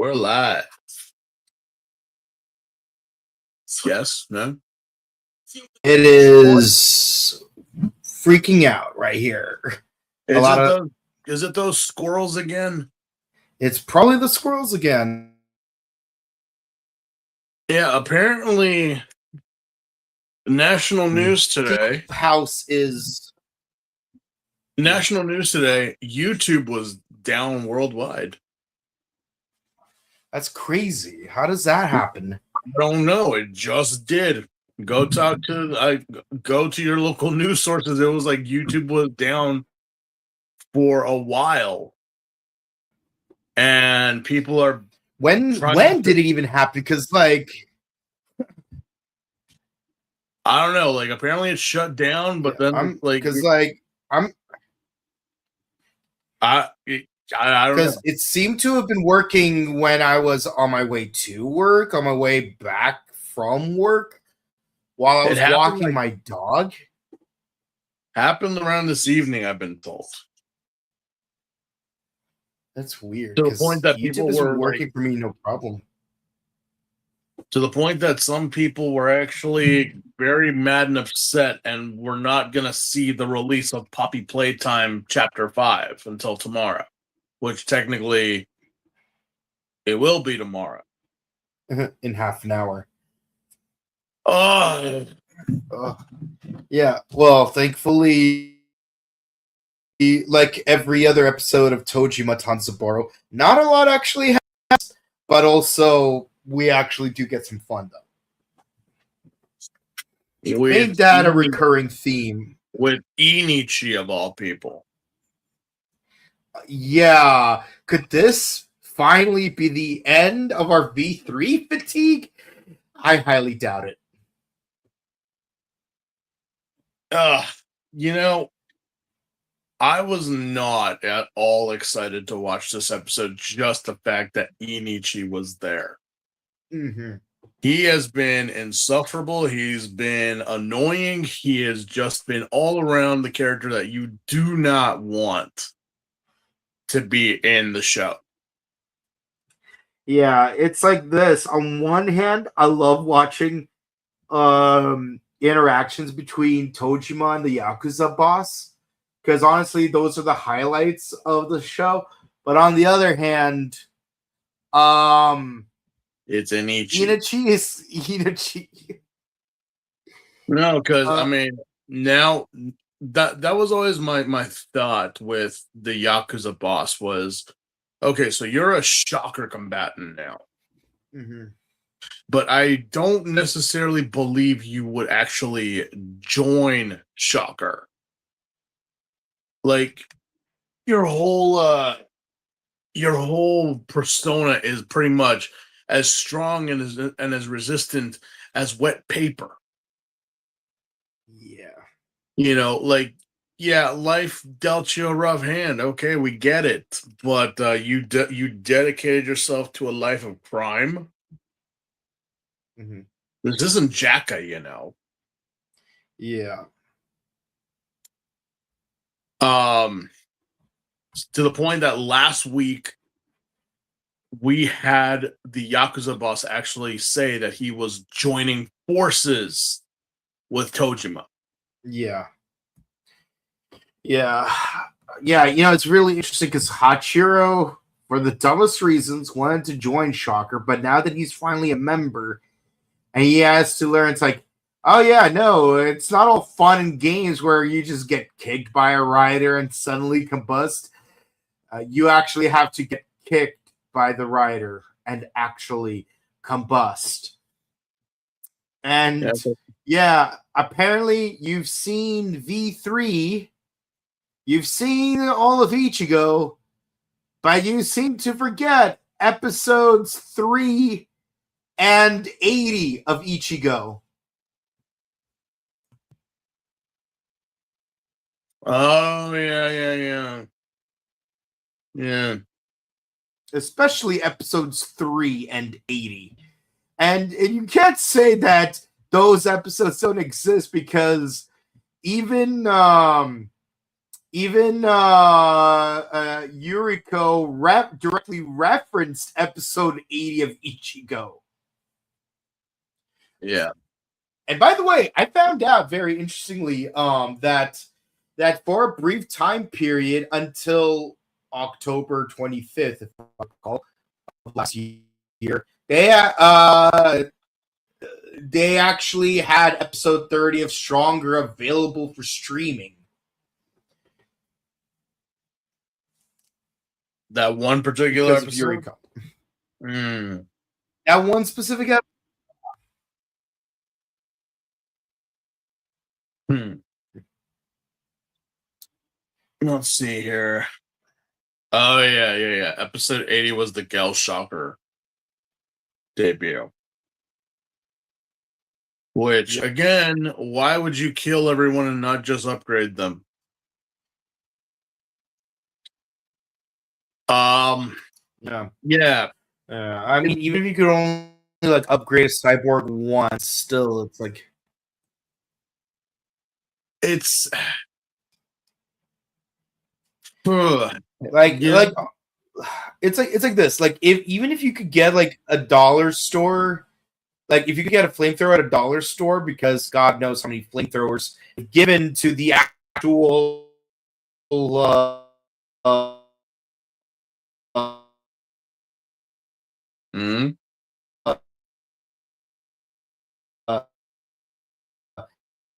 We're live. Yes, no? It is freaking out right here. Is it those squirrels again? It's probably the squirrels again. Yeah, apparently national news today. House is national news today. YouTube was down worldwide. That's crazy. How does that happen? I don't know. It just did. Go to your local news sources. It was like YouTube was down for a while, and people are when did it even happen? Because I don't know. Like apparently it's shut down, but then I don't know. It seemed to have been working when I was on my way to work, on my way back from work, while I was walking my dog. Happened around this evening, I've been told. That's weird. To the point that people were working for me, no problem. To the point that some people were actually very mad and upset, and we're not going to see the release of Poppy Playtime Chapter 5 until tomorrow, which technically it will be tomorrow. In half an hour. Yeah, well, thankfully, like every other episode of Tojima Tansaboro, not a lot actually happens, but also we actually do get some fun, though. Make that a recurring theme. With Inichi, of all people. Yeah. Could this finally be the end of our V3 fatigue? I highly doubt it. I was not at all excited to watch this episode, just the fact that Inichi was there. Mm-hmm. He has been insufferable. He's been annoying. He has just been all around the character that you do not want to be in the show. Yeah, it's like this. On one hand, I love watching interactions between Tojima and the Yakuza boss, because honestly, those are the highlights of the show. But on the other hand, it's Inichi. Inichi is Inichi. No, because I mean, now that was always my thought with the Yakuza boss was, okay, so you're a shocker combatant now. Mm-hmm. But I don't necessarily believe you would actually join Shocker. Like your whole persona is pretty much as strong and as resistant as wet paper. Yeah. Yeah, life dealt you a rough hand. Okay, we get it. But you dedicated yourself to a life of crime. Mm-hmm. This isn't Jacka, Yeah. To the point that last week we had the Yakuza boss actually say that he was joining forces with Tojima. Yeah. Yeah. Yeah, it's really interesting because Hachiro, for the dumbest reasons, wanted to join Shocker, but now that he's finally a member and he has to learn, it's like, oh yeah, no, it's not all fun and games where you just get kicked by a rider and suddenly combust. You actually have to get kicked by the rider and actually combust. And yeah, apparently you've seen V3, you've seen all of Ichigo, but you seem to forget episodes 3 and 80 of Ichigo. Oh, yeah. Yeah. Especially episodes 3 and 80. And you can't say that those episodes don't exist because even even Yuriko directly referenced episode 80 of Ichigo. Yeah. And by the way, I found out very interestingly that for a brief time period until October 25th, if I recall, of last year, they actually had episode 30 of Stronger available for streaming. That one particular Because episode? of Yuriko. Mm. That one specific episode. Let's see here. Oh, yeah. Episode 80 was the Gel Shocker debut. Which, again, why would you kill everyone and not just upgrade them? Yeah. I mean, even if you could only like upgrade a cyborg once, still, it's like it's like it's like this. Like even if you could get like a dollar store, like if you could get a flamethrower at a dollar store, because God knows how many flamethrowers given to the actual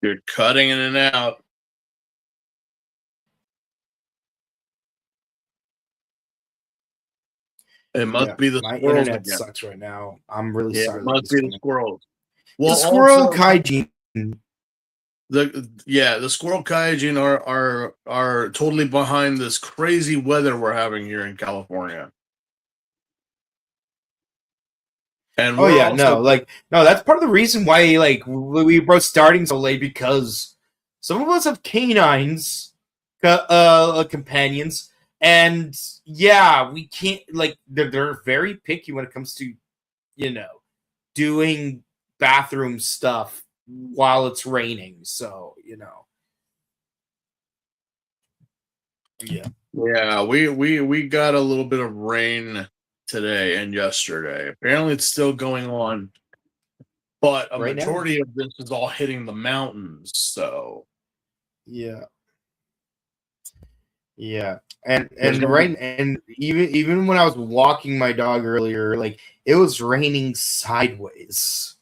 you're cutting in and out. It must be the my squirrels internet again. sucks right now. I'm really sorry. It must be the squirrels. Well, the squirrel also, kaijin. The squirrel kaijin are totally behind this crazy weather we're having here in California. And that's part of the reason why like we were starting so late, because some of us have canines companions, and we can't, like, they're very picky when it comes to doing bathroom stuff while it's raining, so we got a little bit of rain today and yesterday. Apparently it's still going on, but a majority of this is all hitting the mountains, so and even when I was walking my dog earlier, like, it was raining sideways.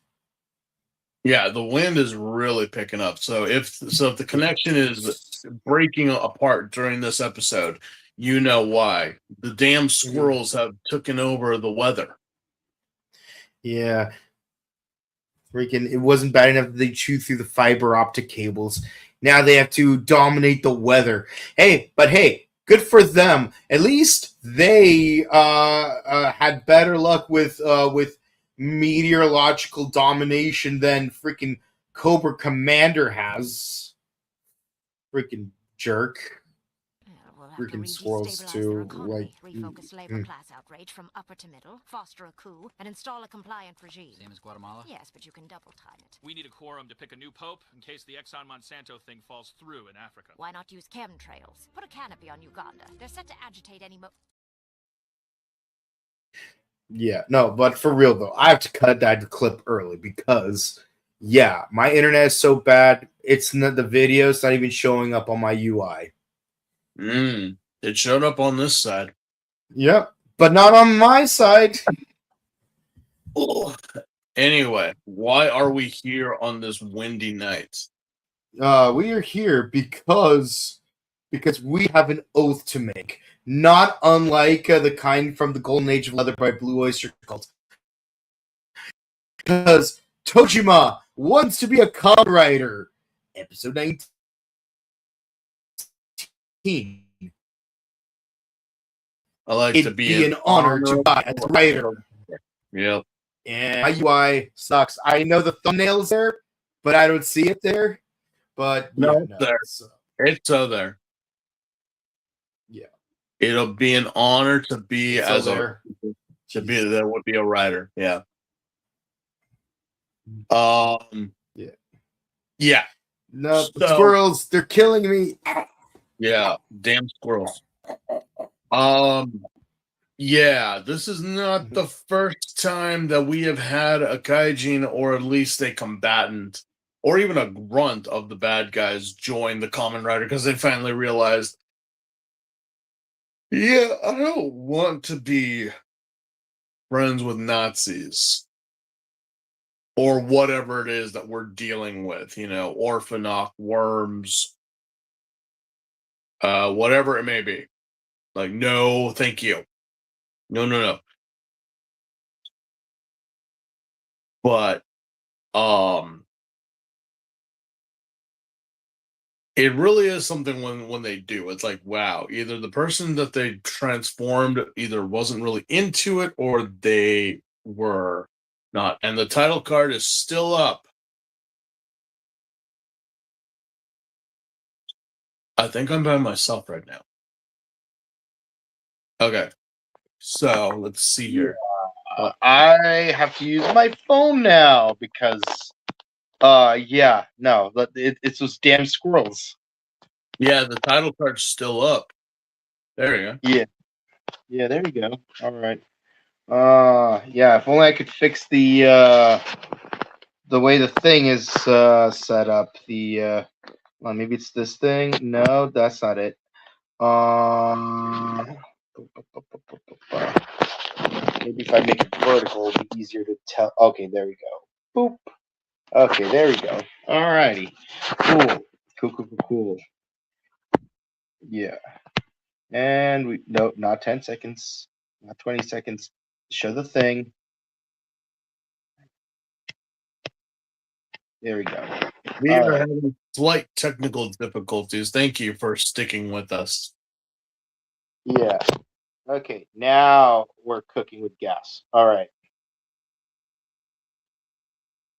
The wind is really picking up. So if the connection is breaking apart during this episode, you know why. The damn squirrels have taken over the weather. Freaking, it wasn't bad enough that they chew through the fiber optic cables. Now they have to dominate the weather. Hey, good for them. At least they had better luck with meteorological domination than freaking Cobra Commander has. Freaking jerk. Freaking squirrels too. Like, refocus labor class outrage from upper to middle, foster a coup, and install a compliant regime. Same as Guatemala? Yes, but you can double time it. We need a quorum to pick a new pope in case the Exxon Monsanto thing falls through in Africa. Why not use chemtrails? Put a canopy on Uganda. They're set to agitate any but for real though, I have to cut that clip early because my internet is so bad. It's not, the video's not even showing up on my UI. It showed up on this side. Yep, but not on my side. Anyway, why are we here on this windy night? We are here because we have an oath to make. Not unlike the kind from the Golden Age of Leather by Blue Oyster Cult. Because Tojima wants to be a Kamen Rider. Episode 19. I like It'd to be an honor to buy as a writer. Yep. And my UI sucks. I know the thumbnail's there, but I don't see it there. But no, there. It's so there. Yeah. It'll be an honor to be there would be a writer. Yeah. Yeah. Yeah. No, the squirrels, they're killing me. Yeah, damn squirrels. Yeah, this is not the first time that we have had a kaijin or at least a combatant or even a grunt of the bad guys join the Kamen Rider because they finally realized, yeah, I don't want to be friends with Nazis or whatever it is that we're dealing with, orphanok, worms, whatever it may be. Like, no, thank you. No, no, no. But it really is something when they do. It's like, wow, either the person that they transformed either wasn't really into it or they were not. And the title card is still up. I think I'm by myself right now. Okay. So let's see here. I have to use my phone now because, it's those damn squirrels. Yeah, the title card's still up. There you go. Yeah, there you go. All right. Yeah, if only I could fix the way the thing is set up. Well, maybe it's this thing. No, that's not it. Maybe if I make it vertical, it'll be easier to tell. Okay, there we go. Boop. Okay, there we go. Alrighty. Cool. Yeah. And not 10 seconds, not 20 seconds. Show the thing. There we go. We All are right. having slight technical difficulties. Thank you for sticking with us. Yeah. Okay, now we're cooking with gas. All right.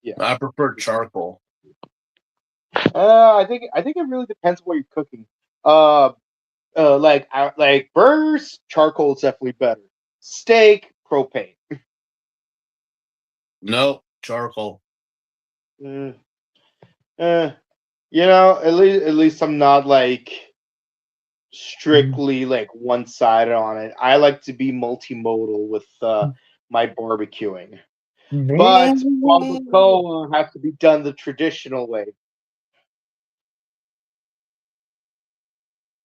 Yeah. I prefer charcoal. I think it really depends on what you're cooking. Like burgers, charcoal is definitely better. Steak, propane. No, charcoal. Mm, at least I'm not like strictly like one sided on it. I like to be multimodal with my barbecuing. But barbacoa has to be done the traditional way.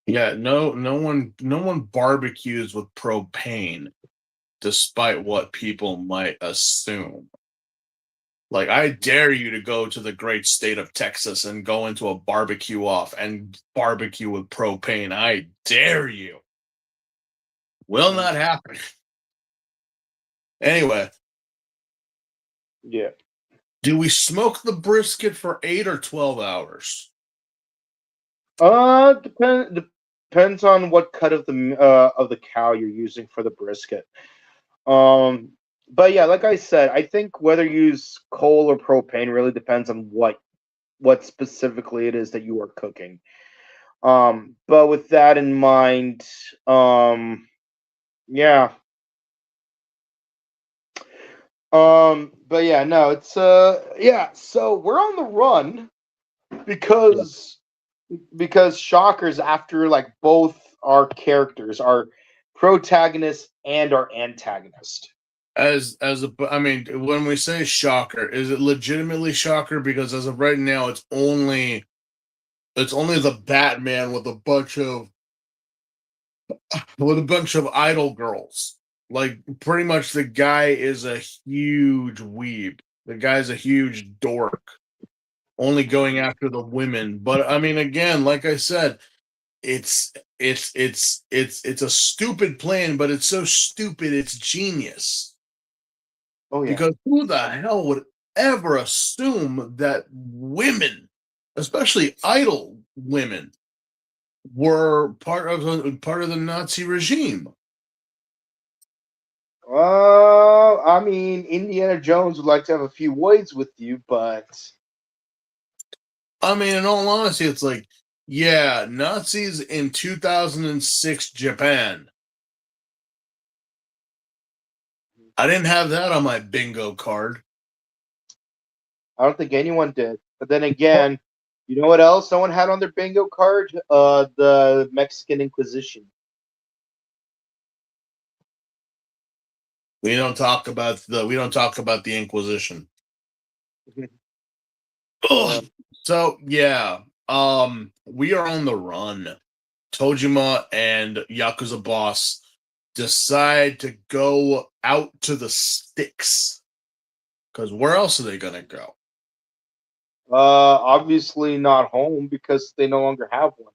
Yeah, no one barbecues with propane, despite what people might assume. Like, I dare you to go to the great state of Texas and go into a barbecue off and barbecue with propane. I dare you. Will not happen. Anyway, Yeah. do we smoke the brisket for 8 or 12 hours? Depends on what cut of the cow you're using for the brisket. But yeah, like I said, I think whether you use coal or propane really depends on what specifically it is that you are cooking. But with that in mind, yeah. But yeah, no, it's yeah. So we're on the run because Shocker's after like both our characters, our protagonist and our antagonist. I mean, when we say shocker, is it legitimately shocker? Because as of right now, it's only the Batman with a bunch of idol girls. Like, pretty much the guy is a huge weeb. The guy's a huge dork, only going after the women. But I mean, again, like I said, it's a stupid plan, but it's so stupid it's genius. Oh yeah. Because who the hell would ever assume that women, especially idol women, were part of the Nazi regime? I mean, Indiana Jones would like to have a few words with you, but I mean, in all honesty, it's like, yeah, Nazis in 2006 Japan. I didn't have that on my bingo card. I don't think anyone did. But then again, You know what else no one had on their bingo card? The Mexican Inquisition. We don't talk about the Inquisition. Ugh. So yeah, we are on the run. Tojima and Yakuza boss decide to go out to the sticks. Because where else are they gonna go? Obviously not home because they no longer have one.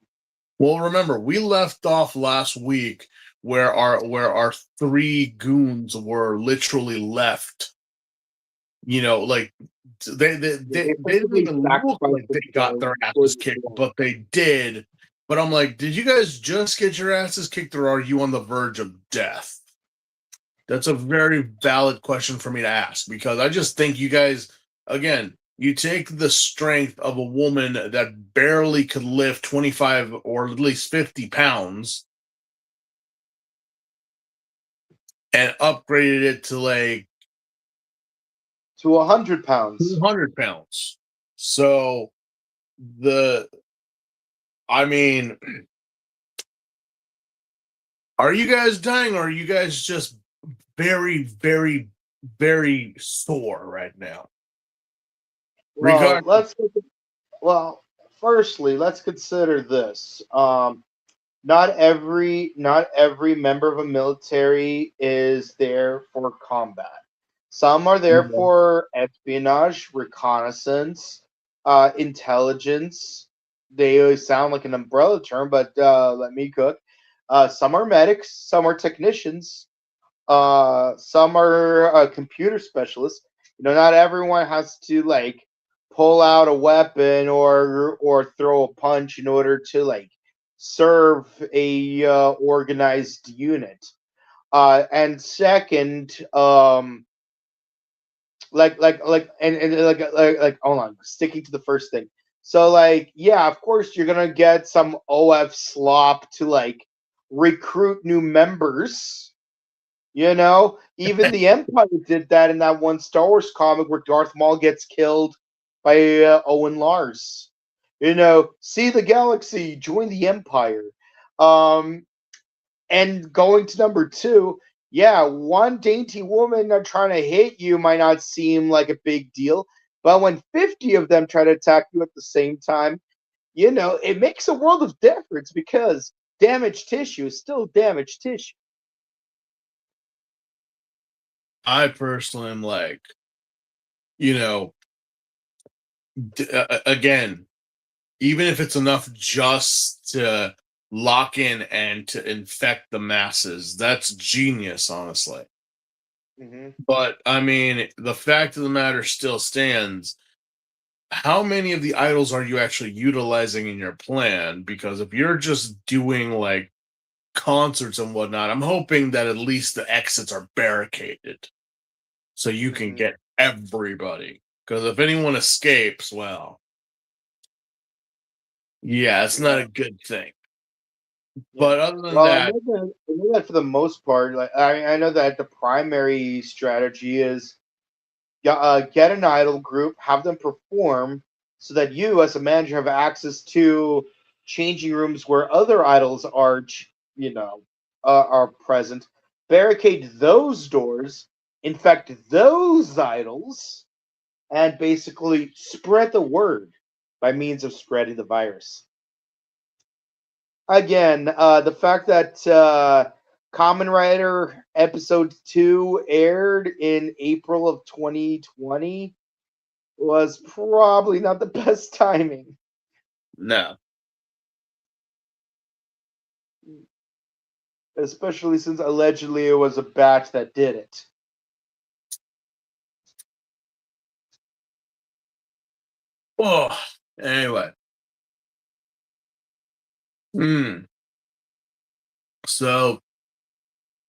Well, remember, we left off last week where our three goons were literally left. You know, like they didn't even look like they got their asses kicked, but they did. But I'm like, did you guys just get your asses kicked, or are you on the verge of death? That's a very valid question for me to ask, because I just think you guys, again, you take the strength of a woman that barely could lift 25 or at least 50 pounds and upgraded it to like To 100 pounds. 200 pounds. So I mean, are you guys dying, or are you guys just very, very, very sore right now? Well, firstly, let's consider this. Not every member of a military is there for combat. Some are there for espionage, reconnaissance, intelligence. They always sound like an umbrella term, but let me cook. Some are medics, some are technicians, some are computer specialists. Not everyone has to like pull out a weapon or throw a punch in order to like serve a organized unit. And second, like hold on, sticking to the first thing. So like, yeah, of course you're gonna get some OF slop to like recruit new members. Even the Empire did that in that one Star Wars comic where Darth Maul gets killed by Owen Lars. See the galaxy, join the Empire. And going to number two, yeah, one dainty woman not trying to hit you might not seem like a big deal, but when 50 of them try to attack you at the same time, it makes a world of difference because damaged tissue is still damaged tissue. I personally am like, again, even if it's enough just to lock in and to infect the masses, that's genius, honestly. Mm-hmm. But I mean, the fact of the matter still stands. How many of the idols are you actually utilizing in your plan? Because if you're just doing like concerts and whatnot, I'm hoping that at least the exits are barricaded so you can get everybody. Because if anyone escapes, well, yeah, it's not a good thing. But other than that, I know that for the most part, like I know that the primary strategy is get an idol group, have them perform, so that you, as a manager, have access to changing rooms where other idols are present. Barricade those doors, infect those idols, and basically spread the word by means of spreading the virus. Again, the fact that Kamen Rider episode 2 aired in April of 2020 was probably not the best timing. no. Especially since allegedly it was a batch that did it. Oh, anyway. So,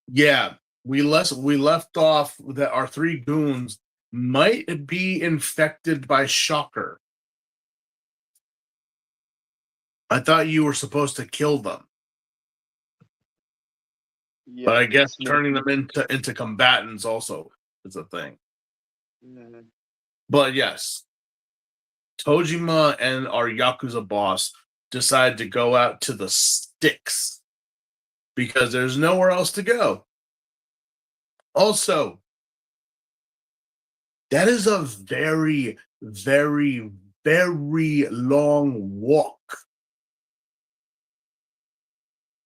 yeah, we left off that our three goons might be infected by Shocker. I thought you were supposed to kill them. Yeah, But I guess turning them into combatants also is a thing. Mhm. But yes. Tojima and our Yakuza boss decide to go out to the sticks because there's nowhere else to go. Also, that is a very, very, very long walk.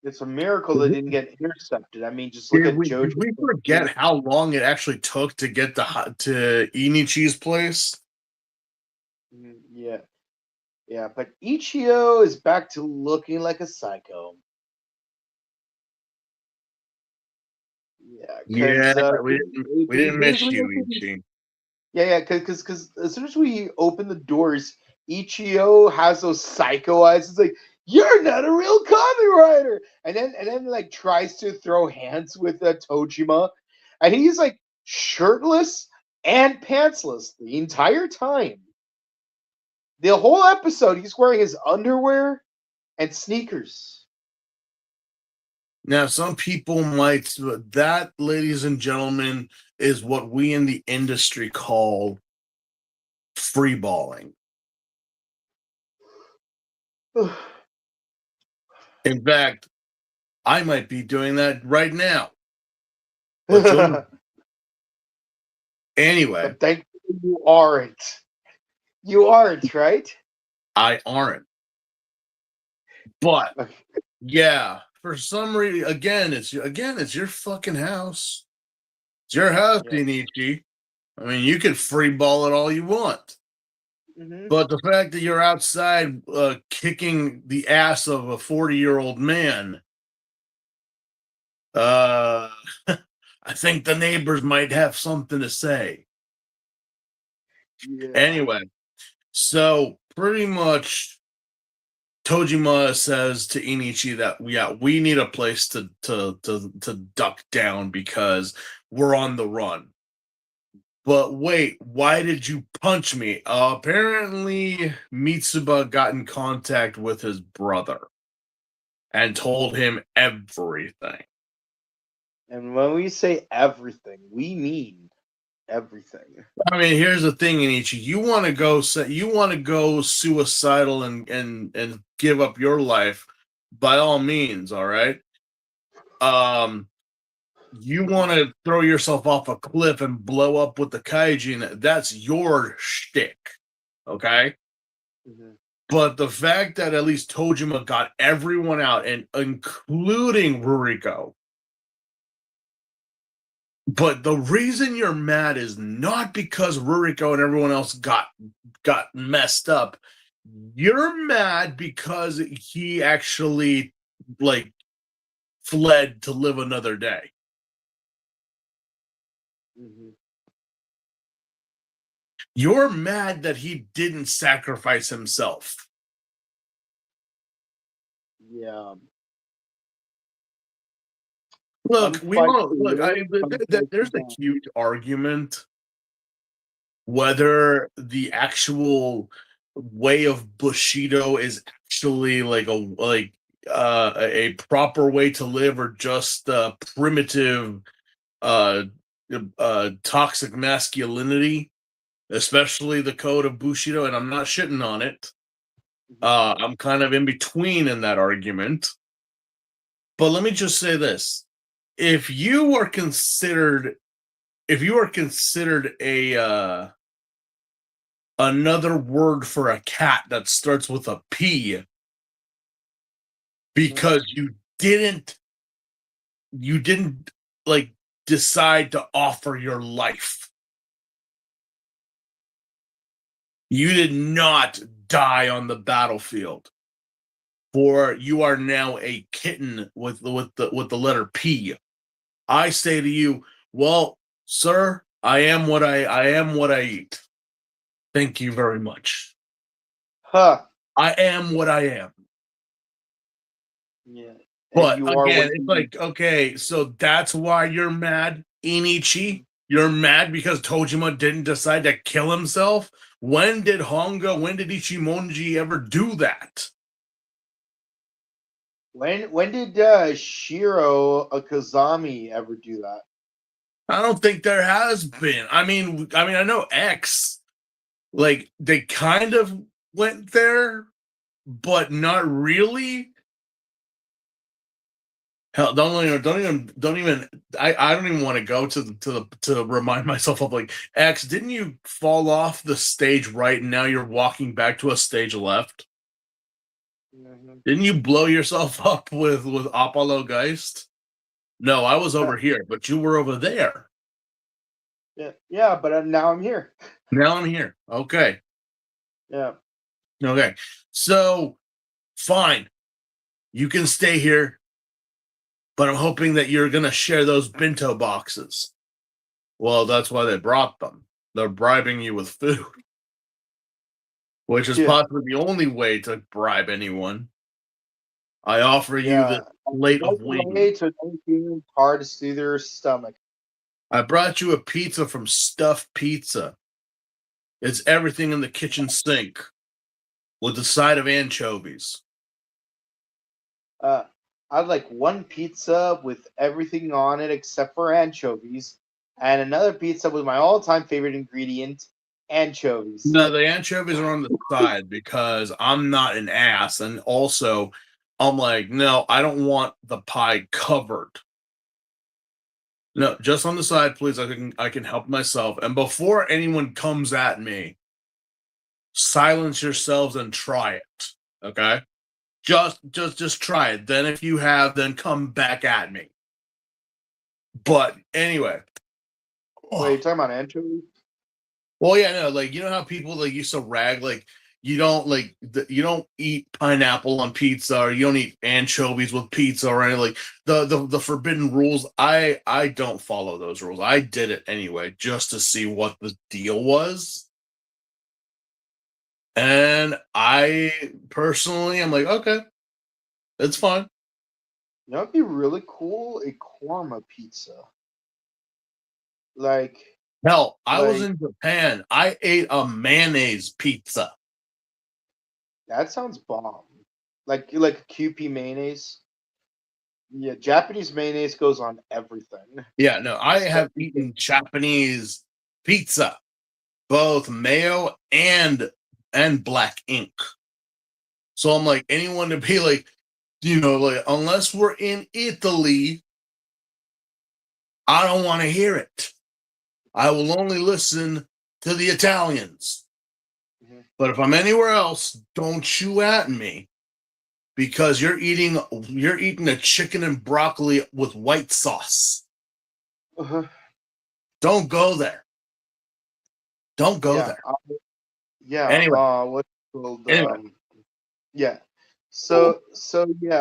It's a miracle they didn't get intercepted. I mean, just look at Jojo. Did we forget how long it actually took to get to Inichi's place? Yeah. Yeah, but Ichio is back to looking like a psycho. Yeah, we didn't miss you, Ichi. Yeah, because as soon as we open the doors, Ichio has those psycho eyes. It's like, you're not a real Kamen Rider, and then like tries to throw hands with Tojima, and he's like shirtless and pantsless the entire time. The whole episode, he's wearing his underwear and sneakers. Now, some people might, that, ladies and gentlemen, is what we in the industry call freeballing. In fact, I might be doing that right now. Anyway. But thankfully you aren't. You aren't, right? I aren't. But yeah, for some reason, again, it's your fucking house. It's your house, Inichi. I mean, you can free ball it all you want. Mm-hmm. But the fact that you're outside kicking the ass of a 40-year-old man, I think the neighbors might have something to say. Yeah. Anyway, so pretty much Tojima says to Inichi that we need a place to duck down because we're on the run. But wait, why did you punch me? Apparently, Mitsuba got in contact with his brother and told him everything. And when we say everything, we mean everything. I mean, here's the thing, Inichi. You want to go suicidal and give up your life, by all means, all right? You want to throw yourself off a cliff and blow up with the kaijin, that's your shtick, okay? Mm-hmm. But the fact that at least Tojima got everyone out, and including Ruriko. But the reason you're mad is not because Ruriko and everyone else got messed up. You're mad because he actually, like, fled to live another day. Mm-hmm. You're mad that he didn't sacrifice himself. Yeah. Look, there's a huge argument whether the actual way of Bushido is actually like a proper way to live, or just primitive toxic masculinity, especially the code of Bushido. And I'm not shitting on it. I'm kind of in between in that argument. But let me just say this. If you are considered a another word for a cat that starts with a P, because you didn't like decide to offer your life. You did not die on the battlefield. For you are now a kitten with the letter P. I say to you, well, sir, I am what I eat. Thank you very much. Huh. I am what I am. Yeah. But again, it's like, okay, so that's why you're mad, Inichi? You're mad because Tojima didn't decide to kill himself? When did Ichimonji ever do that? When did Shiro Kazami ever do that? I don't think there has been. I mean, I know X. Like they kind of went there, but not really. Hell, don't even. I don't even want to go to remind myself of like X. Didn't you fall off the stage right, and now you're walking back to a stage left? Mhm. Didn't you blow yourself up with Apollo Geist? No, I was Yeah. over here, but you were over there. Yeah, but now I'm here. Now I'm here. Okay. Yeah. Okay. So fine. You can stay here, but I'm hoping that you're gonna share those bento boxes. Well, that's why they brought them. They're bribing you with food, which is Yeah. possibly the only way to bribe anyone. I offer you Yeah. this plate of Right wings. away to no human parts to their stomach. I brought you a pizza from Stuffed Pizza. It's everything in the kitchen sink with a side of anchovies. I'd like one pizza with everything on it except for anchovies, and another pizza with my all-time favorite ingredient, anchovies. No, the anchovies are on the side because I'm not an ass, and also I'm like, no, I don't want the pie covered. No, just on the side, please. I can help myself. And before anyone comes at me, silence yourselves and try it. Okay? Just try it. Then if you have, then come back at me. But anyway. Wait, you're talking about anchovies? Well, yeah, no, like you know how people like used to rag like you don't like you don't eat pineapple on pizza or you don't eat anchovies with pizza or anything like the forbidden rules. I don't follow those rules. I did it anyway just to see what the deal was. And I personally am like, okay, it's fine. You know, it'd be really cool a korma pizza. Like, Hell, I was like in Japan. I ate a mayonnaise pizza. that sounds bomb. Like a QP mayonnaise. Yeah, Japanese mayonnaise goes on everything. Yeah, no, I have Especially eaten Japanese pizza, both mayo and black ink. So I'm like, anyone to be like, like unless we're in Italy, I don't want to hear it. I will only listen to the Italians. Mhm. But if I'm anywhere else, don't you at me because you're eating a chicken and broccoli with white sauce. Uh-huh. Don't go there. Don't go Yeah, there. yeah. Anyway, What's it called? anyway. Yeah. So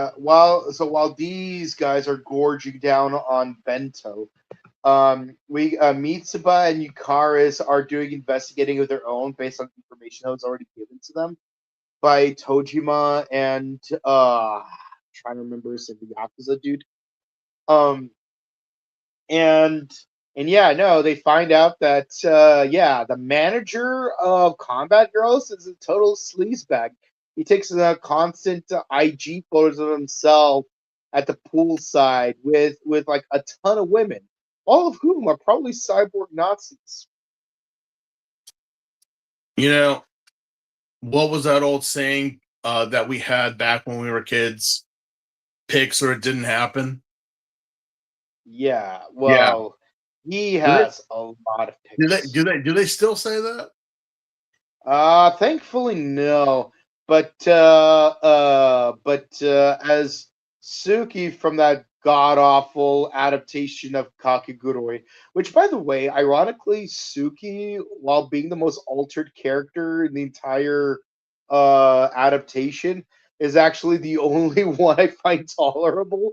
while these guys are gorging down on bento, we Mitsuba and Yukaris are doing investigating of their own based on information that was already given to them by Tojima and trying to remember his name, the Yakuza dude. Um, and and yeah, no, they find out that yeah, the manager of Combat Girls is a total sleazebag. He takes constant IG photos of himself at the poolside with like a ton of women, all of whom are probably cyborg Nazis. You know, what was that old saying that we had back when we were kids? Pics or it didn't happen. Yeah, Yeah. well, he Do they has a lot of do they pics. do they do they still say that? Thankfully, no. As Suki from that god awful adaptation of Kakegurui, which, by the way, ironically, Suki, while being the most altered character in the entire adaptation, is actually the only one I find tolerable.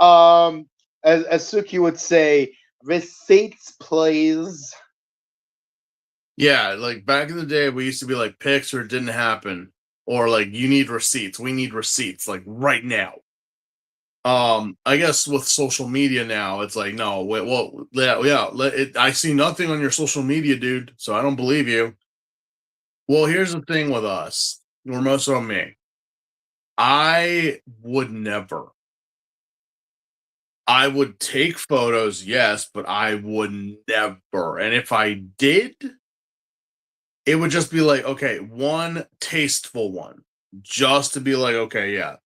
As Suki would say, receipts, please. Yeah, like back in the day, we used to be like pics or it didn't happen, or like you need receipts. We need receipts like right now. I guess with social media now, it's like no, wait, well, yeah. I see nothing on your social media, dude. So I don't believe you. Well, here's the thing with us, or more so me. I would never. I would take photos, yes, but I would never. And if I did, it would just be like, okay, one tasteful one, just to be like, okay, yeah,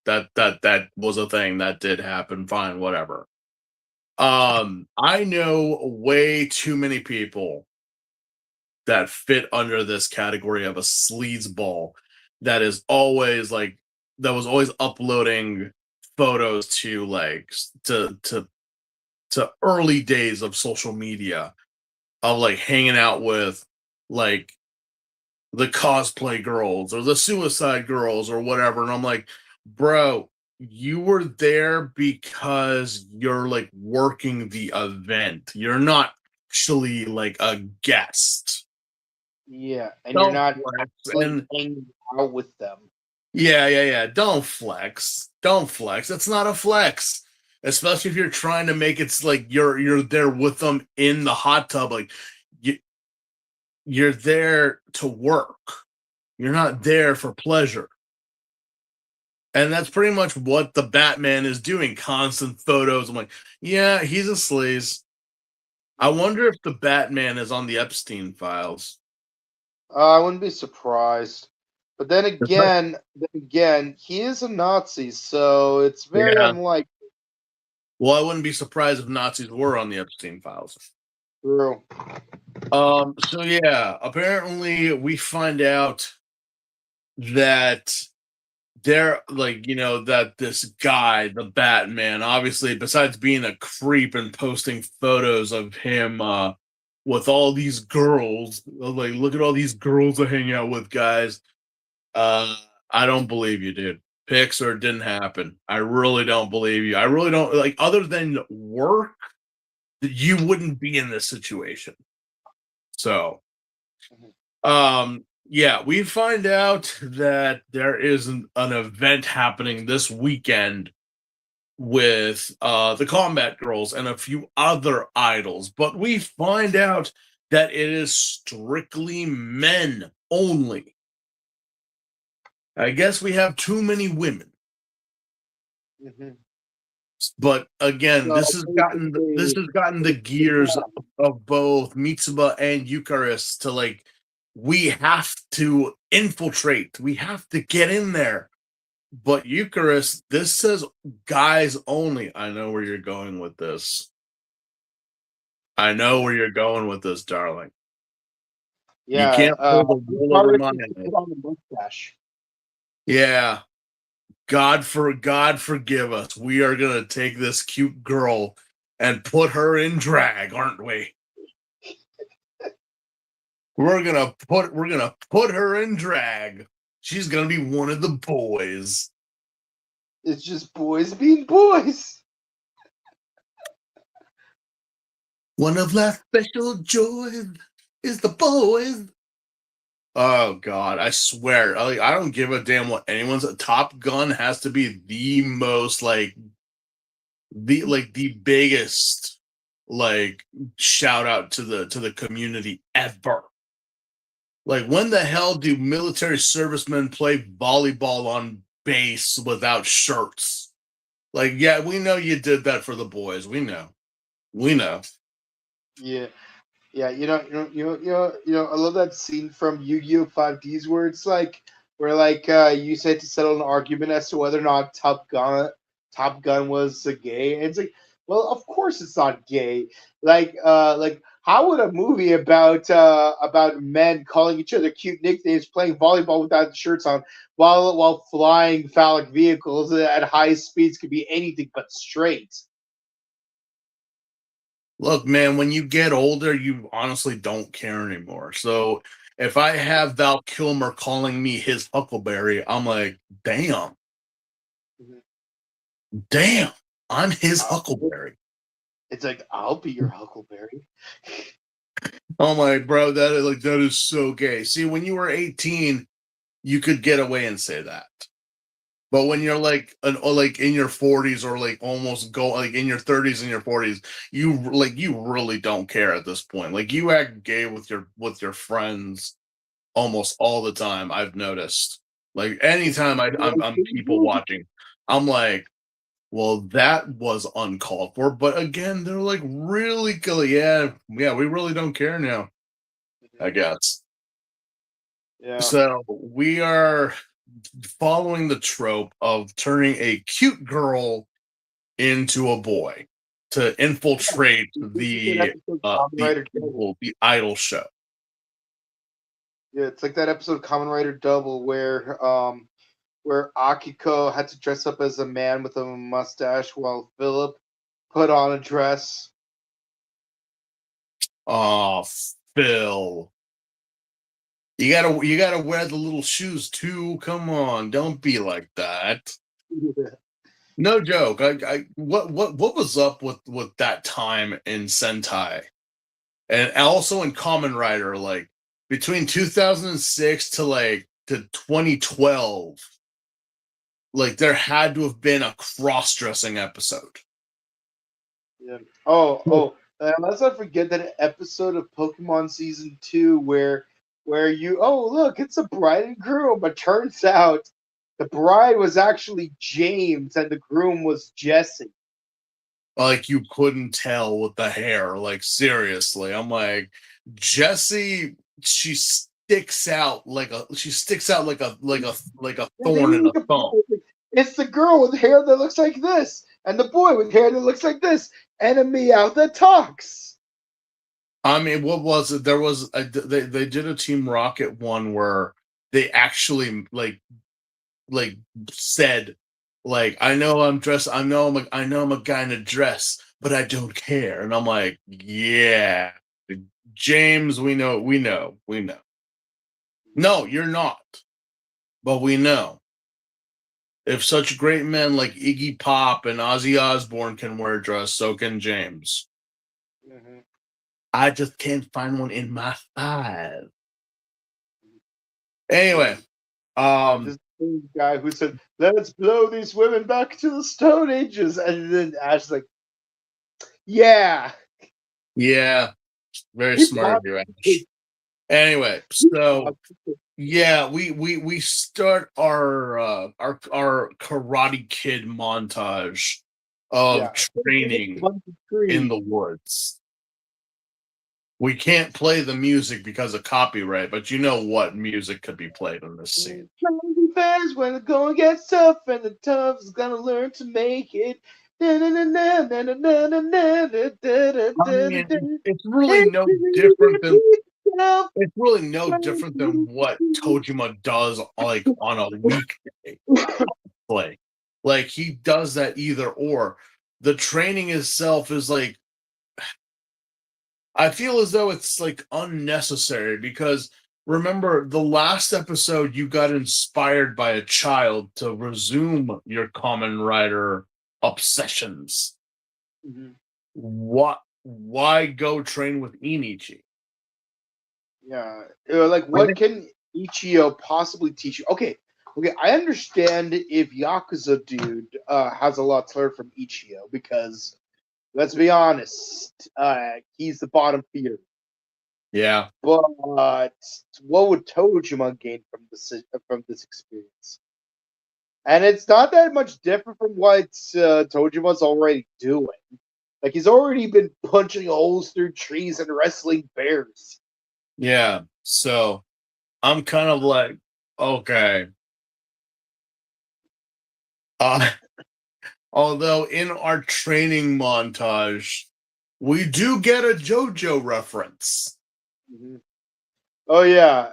that was a thing that did happen. Fine, whatever. I know way too many people that fit under this category of a sleazeball that is always like that was always uploading photos to like to early days of social media of like hanging out with like the cosplay girls or the suicide girls or whatever. And I'm like, bro, you were there because you're like working the event. You're not actually like a guest. Yeah, and you're Don't not flex. like And hanging out with them. yeah. Don't flex. Don't flex. It's not a flex. Especially if you're trying to make it like you're there with them in the hot tub. Like you, you're there to work. You're not there for pleasure. And that's pretty much what the Batman is doing. Constant photos. I'm like, yeah, he's a sleaze. I wonder if the Batman is on the Epstein files. I wouldn't be surprised. But then again, he is a Nazi, so it's very Yeah. unlikely. Well, I wouldn't be surprised if Nazis were on the Epstein files. True. So yeah, apparently we find out that they're like, that this guy, the Batman, obviously, besides being a creep and posting photos of him with all these girls, like, look at all these girls I hang out with, guys. I don't believe you, dude. Pixar didn't happen. I really don't believe you. I really don't like other than work, you wouldn't be in this situation. So, yeah, we find out that there is an event happening this weekend with the Combat Girls and a few other idols, but we find out that it is strictly men only. I guess we have too many women. Mhm. But again, So this has gotten the gears of both Mitsuba and Eucharist to like, we have to infiltrate, we have to get in there. But Eucharist, this says guys only. I know where you're going with this. I know where you're going with this, darling. You Yeah, can't pull the wool over my put eyes. on the mustache. Yeah. God forgive us. We are gonna take this cute girl and put her in drag, aren't we? We're gonna put her in drag. She's gonna be one of the boys. It's just boys being boys. One of life's special joys is the boys. Oh God, I swear, I don't give a damn what anyone's. Top Gun has to be the most the biggest like shout out to the community ever. Like, when the hell do military servicemen play volleyball on base without shirts? Like, yeah, we know you did that for the boys. We know. Yeah. Yeah, I love that scene from Yu-Gi-Oh! 5Ds where it's like, you said to settle an argument as to whether or not Top Gun was gay, and it's like, well, of course it's not gay. Like how would a movie about men calling each other cute nicknames, playing volleyball without shirts on, while flying phallic vehicles at high speeds could be anything but straight? Look, man, when you get older, you honestly don't care anymore. So if I have Val Kilmer calling me his Huckleberry, I'm like, damn, I'm his Huckleberry. It's like, I'll be your Huckleberry. Oh my bro, that is so gay. See, when you were 18, you could get away and say that. But when you're like in your 40s or like almost go like in your 30s and your 40s, you really don't care at this point. Like, you act gay with your friends almost all the time. I've noticed. Like, anytime I'm people watching, I'm like, well, that was uncalled for. But again, they're like, really cool. Yeah, we really don't care now, I guess. Yeah. So we are following the trope of turning a cute girl into a boy to infiltrate the Kamen Rider Double. the idol show. Yeah, it's like that episode of Kamen Rider Double where Akiko had to dress up as a man with a mustache while Philip put on a dress. Oh, Phil. You gotta wear the little shoes too. Come on, don't be like that. No joke. What was up with that time in Sentai, and also in Kamen Rider, like between 2006 to 2012, like there had to have been a cross-dressing episode. Yeah. Oh. Let's not forget that episode of Pokemon Season 2 where look, it's a bride and groom, but turns out the bride was actually James and the groom was Jesse. Like you couldn't tell with the hair. Like seriously, I'm like Jessie. She sticks out like a thorn in a thumb. It's the girl with hair that looks like this, and the boy with hair that looks like this, and a meow that talks. I mean, what was it? There was they did a Team Rocket one where they actually like said like I know I'm dressed. I know I'm a guy in a dress, but I don't care. And I'm like, yeah, James, we know. No, you're not, but we know. If such great men like Iggy Pop and Ozzy Osbourne can wear a dress, so can James. Mm-hmm. I just can't find one in my five. Anyway, This guy who said, "Let's blow these women back to the Stone Ages," and then Ash's like, "Yeah, very smart of you, Ash. Anyway, so yeah, we start our Karate Kid montage of training in the woods. We can't play the music because of copyright, but you know what music could be played in this scene. Fast when the going gets tough, and the tough is gonna learn to make it." I mean, it's really no different than what Tojima does like on a weekday play. Like he does that either or. The training itself is like I feel as though it's like unnecessary because remember the last episode you got inspired by a child to resume your Kamen Rider obsessions. Mm-hmm. Why go train with Inichi? Yeah, like what can Ichio possibly teach you? Okay, I understand if Yakuza dude has a lot to learn from Ichio because let's be honest, he's the bottom feeder. Yeah. But what would Tojima gain from this experience? And it's not that much different from what Tojima's already doing. Like he's already been punching holes through trees and wrestling bears. Yeah. So I'm kind of like, okay. Although in our training montage, we do get a JoJo reference. Mm-hmm. Oh yeah.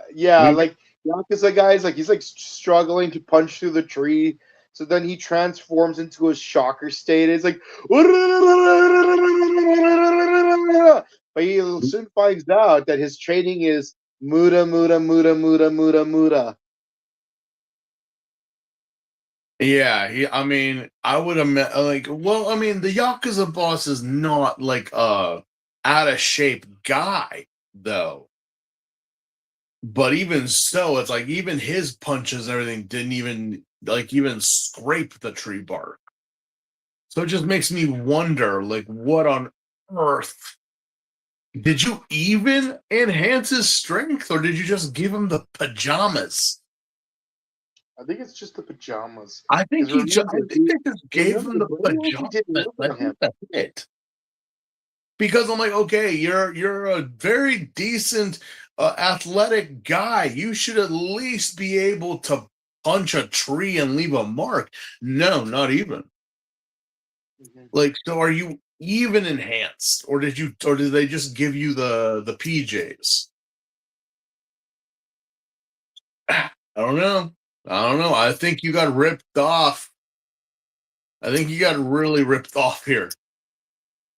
Like Yakuza guy's like he's like struggling to punch through the tree. So then he transforms into a shocker state. It's like, but he soon finds out that his training is muda muda muda muda muda muda. Yeah, I mean, I would imagine, I mean, the Yakuza boss is not like a out of shape guy, though. But even so, it's like even his punches and everything didn't even scrape the tree bark. So it just makes me wonder, like, what on earth? Did you even enhance his strength, or did you just give him the pajamas? I think it's just the pajamas. I think they just gave him the pajamas. I think that's it. Because I'm like, okay, you're a very decent athletic guy. You should at least be able to punch a tree and leave a mark. No, not even. Mhm. Like, so are you even enhanced, or did they just give you the PJs? I don't know. I don't know. I think you got ripped off. I think you got really ripped off here.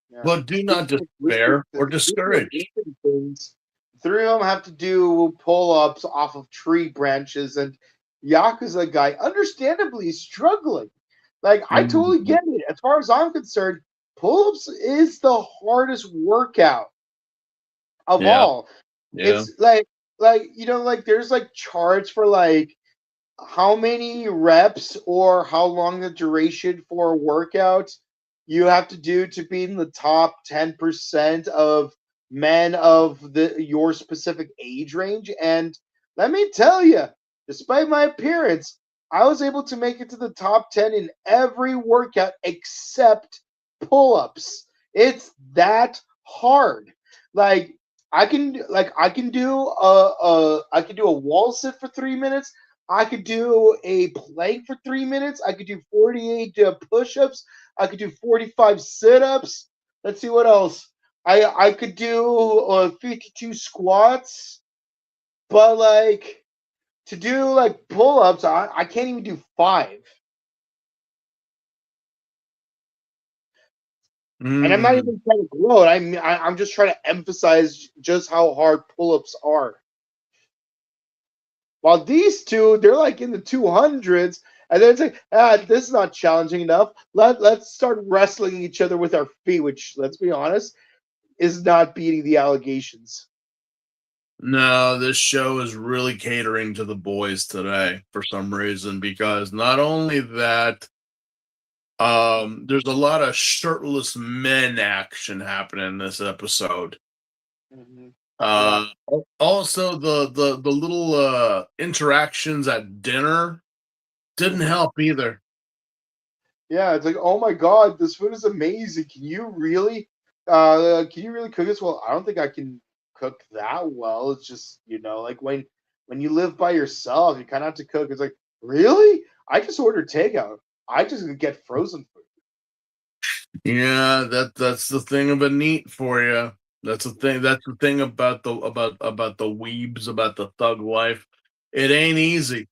Yeah. But do not despair or discourage. Things. Three of them have to do pull-ups off of tree branches, and Yakuza guy, understandably, is struggling. Like, I totally get it. As far as I'm concerned, pull-ups is the hardest workout of Yeah, all. yeah. It's like there's like charts for like how many reps or how long the duration for a workout you have to do to be in the top 10% of men of your specific age range. And let me tell you, despite my appearance, I was able to make it to the top 10 in every workout except pull-ups. It's that hard. Like I can do a wall sit for 3 minutes. I could do a plank for 3 minutes. I could do 48 push-ups. I could do 45 sit-ups. Let's see what else. I could do 52 squats, but like to do like pull-ups, I can't even do 5. And I'm not Mm. even trying to gloat. I'm just trying to emphasize just how hard pull-ups are. While these two, they're like in the 200s, and then it's like, this is not challenging enough. Let's start wrestling each other with our feet, which, let's be honest, is not beating the allegations. No, this show is really catering to the boys today for some reason, because not only that, there's a lot of shirtless men action happening in this episode. Mhm. Also the little interactions at dinner didn't help either. Yeah, it's like, oh my god, this food is amazing. Can you really cook this? Well, I don't think I can cook that well. It's just, like when you live by yourself, you kind of have to cook. It's like, really? I just order takeout. I just get frozen food. Yeah, that's the thing of a neat for you. That's the thing. That's the thing about the weebs, about the thug life. It ain't easy,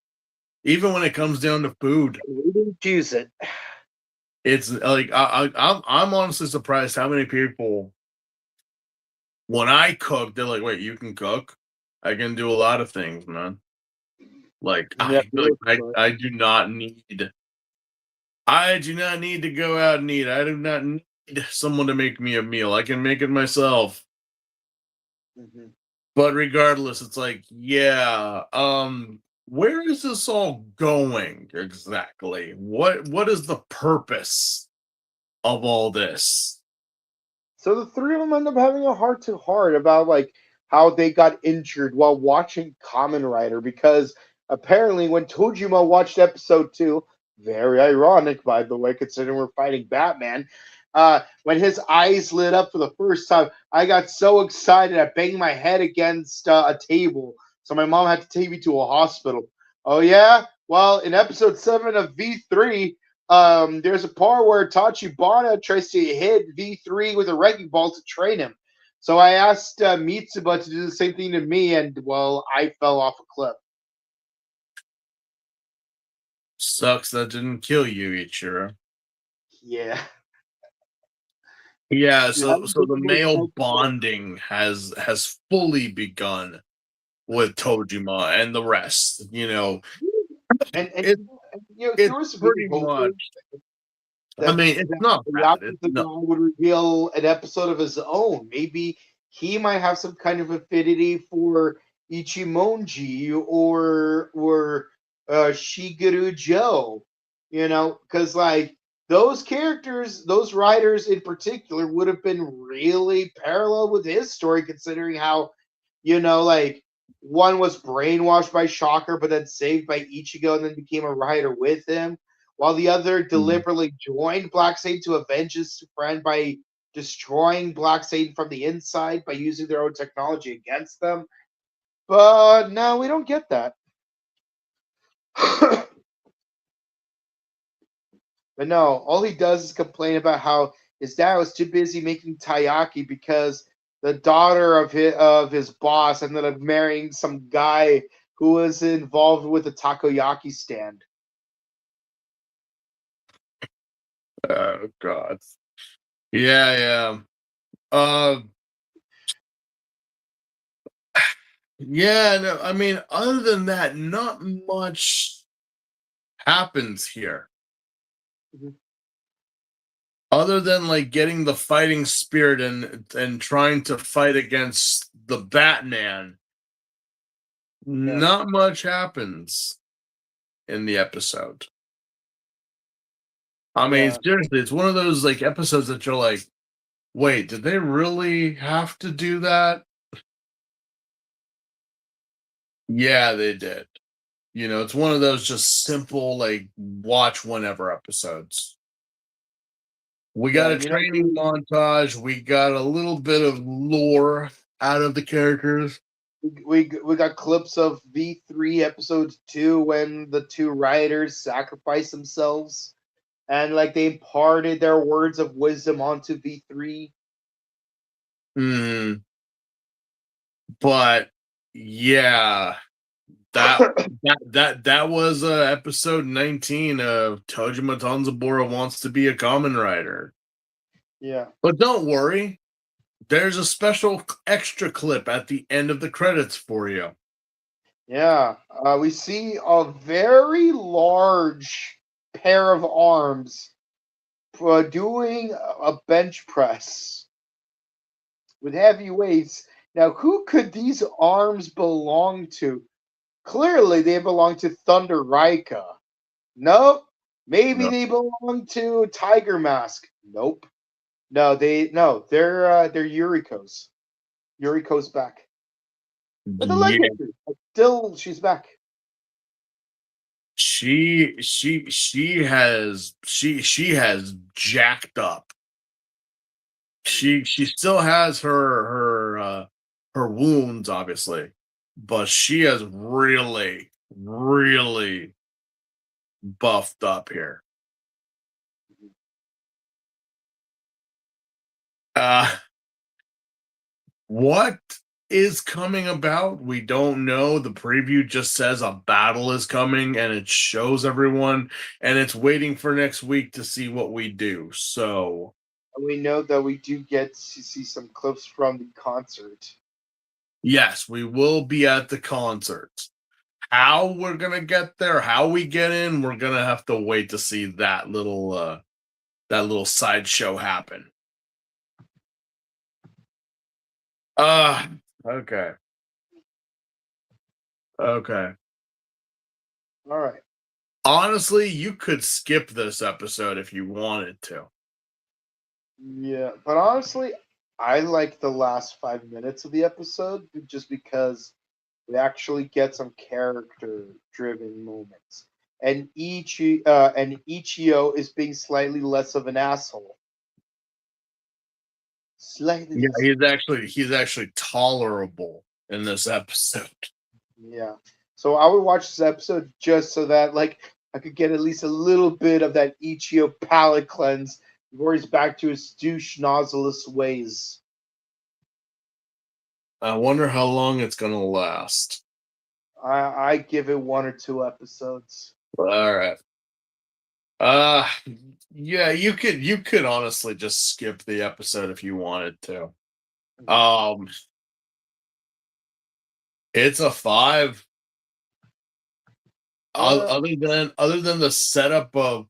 even when it comes down to food. We didn't choose it. It's like I'm honestly surprised how many people, when I cook, they're like, "Wait, you can cook? I can do a lot of things, man." Like Yeah, I do not need. I do not need to go out and eat. I do not need someone to make me a meal. I can make it myself. mhm. But regardless, it's like, yeah, where is this all going exactly? What is the purpose of all this? So the three of them end up having a heart to heart about like how they got injured while watching Kamen Rider because apparently when Tojima watched episode 2, very ironic by the way, considering we're fighting Batman, when his eyes lit up for the first time, I got so excited I banged my head against a table. So my mom had to take me to a hospital. Oh yeah? Well, in episode 7 of V3, there's a part where Tachibana tries to hit V3 with a wrecking ball to train him. So I asked Mitsuba to do the same thing to me, and well, I fell off a cliff. Sucks that didn't kill you, Ichiro. Yeah. Yeah, Yeah, so the male bonding has fully begun with Tojima and the rest. and It there it's was a big pretty hope much. I that mean, it's not the bad. It's Yakuza no. guy would reveal an episode of his own. Maybe he might have some kind of affinity for Ichimonji or Shigeru Joe. Because like those characters, those writers in particular, would have been really parallel with his story, considering how like one was brainwashed by Shocker, but then saved by Ichigo, and then became a writer with him while the other deliberately joined Black Satan to avenge his friend by destroying Black Satan from the inside by using their own technology against them. But no, we don't get that. But no, all he does is complain about how his dad was too busy making taiyaki because the daughter of his boss ended up marrying some guy who was involved with a takoyaki stand. Oh God. Yeah, yeah. Uh, yeah. No, I mean, other than that, not much happens here. Mhm. Other than like getting the fighting spirit and trying to fight against the Batman, not much happens in the episode. I mean, Yeah. seriously, it's one of those like episodes that you're like, wait, did they really have to do that? Yeah, they did. You know, it's one of those just simple, like, watch whenever episodes. We got Yeah, a training montage. We got a little bit of lore out of the characters. we got clips of V3 episode 2 when the two riders sacrificed themselves and like they imparted their words of wisdom onto V3. Mm, but yeah, that was episode 19 of Tojima Tanzabura wants to be a Kamen Rider. Yeah. But don't worry, there's a special extra clip at the end of the credits for you. Yeah, we see a very large pair of arms doing a bench press with heavy weights. Now, who could these arms belong to? Clearly, they belong to Thunder Raika. Nope. Maybe No, they belong to Tiger Mask. Nope. They're Yuriko's. Yuriko's back. But the yeah, legacy, still she's back. she has jacked up. She still has her wounds, obviously, but she has really buffed up here. Uh what is coming about? We don't know. The preview just says a battle is coming and it shows everyone and it's waiting for next week to see what we do. So, We know that we do get to see some clips from the concert. yes, we will be at the concert. How we're going to get there, how we get in, we're going to have to wait to see that little sideshow happen. Uh okay. Okay. All right. Honestly, you could skip this episode if you wanted to. Yeah, but honestly, I like the last 5 minutes of the episode just because we actually get some character-driven moments, and Ichio is being slightly less of an asshole. Slightly Yeah, less. he's actually tolerable in this episode. Yeah. So I would watch this episode just so that like I could get at least a little bit of that Ichio palate cleanse before he's back to his douche nozzleous ways. I wonder how long it's gonna last. I give it 1 or 2 episodes. All right. Uh yeah, you could honestly just skip the episode if you wanted to. Um it's a 5. Other than the setup of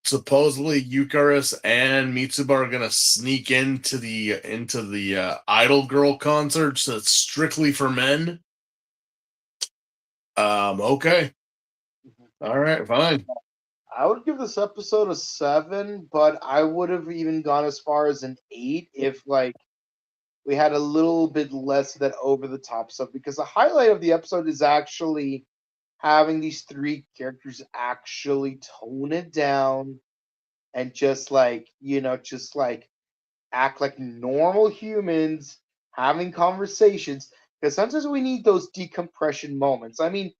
supposedly Eucharist and Mitsuba are gonna sneak into the Idol Girl concerts that's strictly for men. Okay. All right, fine. I would give this episode a 7, but I would have even gone as far as an 8 if like we had a little bit less of that over the top stuff because the highlight of the episode is actually having these three characters actually tone it down and just like, just like act like normal humans having conversations. Because sometimes we need those decompression moments. I mean,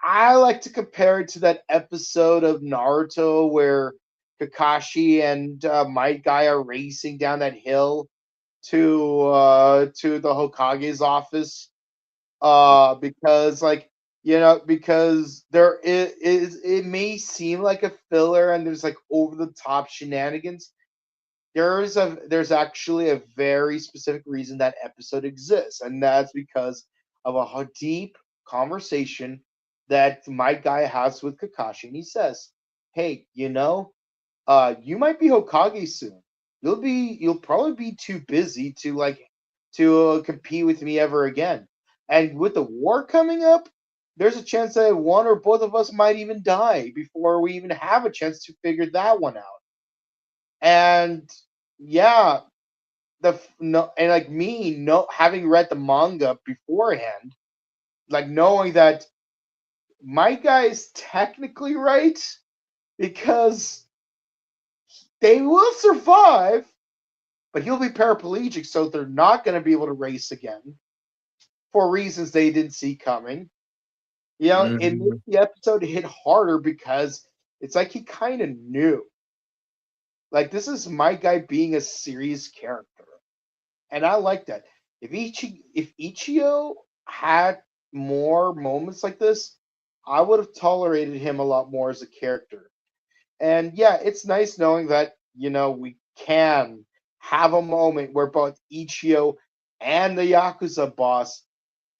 I like to compare it to that episode of Naruto where Kakashi and Might Guy are racing down that hill to the Hokage's office. Because because there is it may seem like a filler and there's like over the top shenanigans. There's actually a very specific reason that episode exists, and that's because of a deep conversation that my guy has with Kakashi, and he says, "Hey, you might be Hokage soon. You'll probably be too busy to compete with me ever again. And with the war coming up, there's a chance that one or both of us might even die before we even have a chance to figure that one out." And yeah, no, and like me, no, having read the manga beforehand, like knowing that my guy is technically right because they will survive, but he'll be paraplegic, so they're not going to be able to race again for reasons they didn't see coming. It Mhm. makes the episode hit harder because it's like he kind of knew. Like this is my guy being a serious character. And I like that. If Ichio had more moments like this, I would have tolerated him a lot more as a character. And yeah, it's nice knowing that, we can have a moment where both Ichio and the Yakuza boss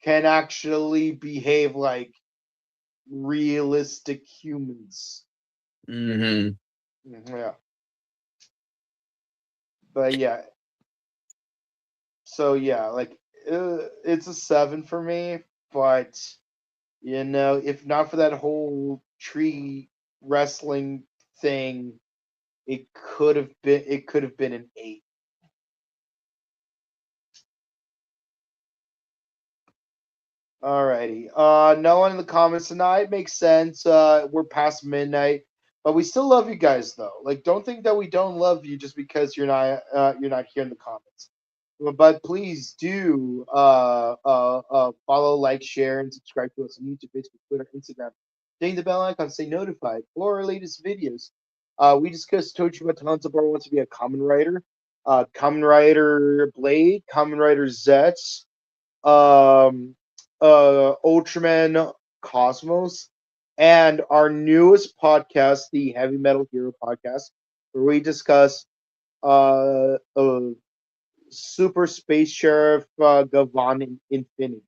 can actually behave like realistic humans. Mhm. Yeah. But yeah, so yeah, like it's a 7 for me, but if not for that whole tree wrestling thing, it could have been an 8. Alrighty. No one in the comments tonight makes sense. We're past midnight, but we still love you guys though. Like, don't think that we don't love you just because you're not here in the comments. But please do follow, like, share, and subscribe to us on YouTube, Facebook, Twitter, Instagram. Ding the bell icon, stay notified for our latest videos. We discussed Tojima Tanzabar wants to be a Kamen Rider, Kamen Rider Blade, Kamen Rider Zets, um, Ultraman Cosmos, and our newest podcast, the Heavy Metal Hero podcast, where we discuss Super Space Sheriff Gavan in Infinity.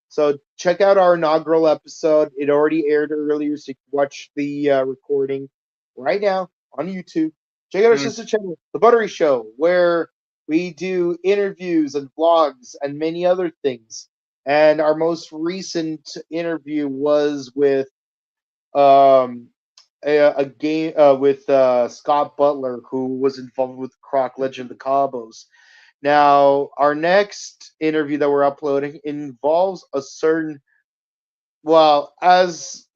So check out our inaugural episode. It already aired earlier, so you can watch the recording right now on YouTube. Check out our sister channel, The Buttery Show, where we do interviews and vlogs and many other things. And our most recent interview was with um, a game with Scott Butler, who was involved with Croc Legend of the Cabos. Now, our next interview that we're uploading involves a certain, well, as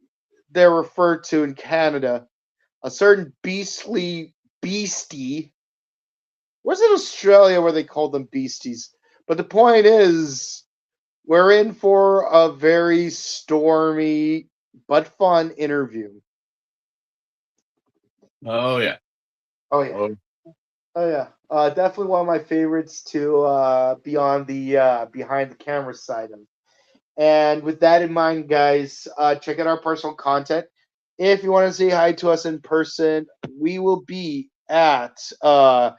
they're referred to in Canada, a certain beastly beastie. Where's in Australia where they call them beasties? But the point is, we're in for a very stormy but fun interview. Oh yeah. Oh yeah. Oh, Oh yeah, definitely one of my favorites to be on the behind the camera side of. And with that in mind, guys, check out our personal content. If you want to say hi to us in person, we will be at we're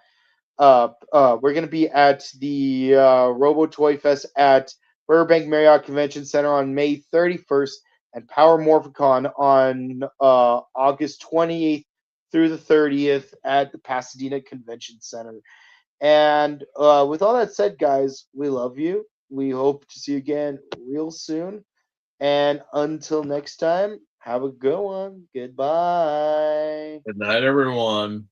gonna be at the Robo Toy Fest at Burbank Marriott Convention Center on May 31st, and Power Morphicon on August 28th through the 30th at the Pasadena Convention Center. And with all that said, guys, we love you. We hope to see you again real soon. And until next time, have a good one. Goodbye. good night, everyone.